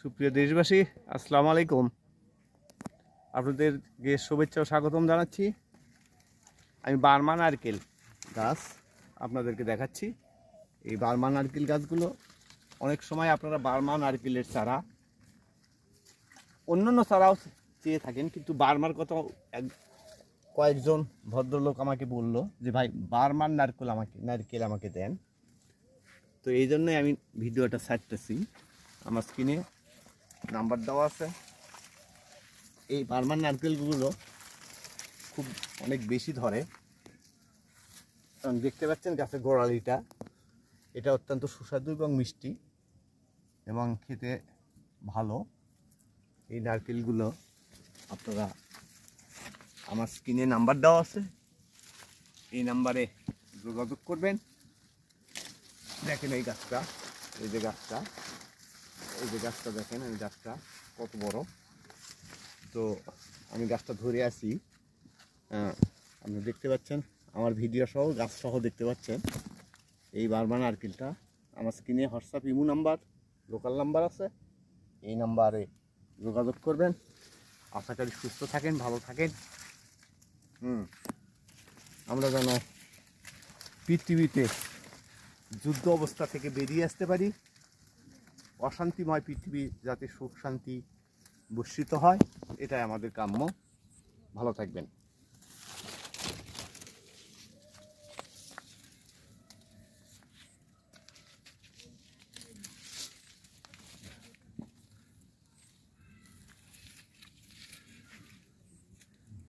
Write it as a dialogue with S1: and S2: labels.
S1: সুপ্রিয় দেশবাসী, আসসালামু আলাইকুম। আপনাদেরকে শুভেচ্ছা ও স্বাগতম জানাচ্ছি। আমি বার্মা নারকেল গাছ আপনাদেরকে দেখাচ্ছি। এই বার্মা নারকেল গাছগুলো অনেক সময় আপনারা বার্মা নারকেলের চারা অন্যান্য চারাও চেয়ে থাকেন, কিন্তু বার্মার কথা কয়েকজন ভদ্রলোক আমাকে বলল যে ভাই বার্মার নারকেল আমাকে দেন। তো এই জন্যই আমি ভিডিওটা ছাড়তেছি। আমার স্ক্রিনে নাম্বার দেওয়া আছে। এই বার্মার নারকেলগুলো খুব অনেক বেশি ধরে, কারণ দেখতে পাচ্ছেন গাছের গোড়ালিটা, এটা অত্যন্ত সুস্বাদু এবং মিষ্টি এবং খেতে ভালো। এই নারকেলগুলো আপনারা, আমার স্ক্রিনে নাম্বার দেওয়া আছে, এই নাম্বারে যোগাযোগ করবেন। দেখেন এই গাছটা, এই যে গাছটা দেখেন, এই গাছটা কত বড়। তো আমি গাছটা ধরে আছি, আপনি দেখতে পাচ্ছেন, আমার ভিডিও সহ গাছ সহ দেখতে পাচ্ছেন। এই বার্মা নারকেলটা আমার স্ক্রিনে WhatsApp imo number, local number আছে, এই নাম্বারে যোগাযোগ করবেন। আশা করি সুস্থ থাকেন, ভালো থাকেন। আমরা যেন পৃথিবীতে যুদ্ধ অবস্থা থেকে বেরিয়ে আসতে পারি, অশান্তিময় পৃথিবী যাতে সুখ শান্তি বর্ষিত হয়, এটাই আমাদের কাম্য। ভালো থাকবেন।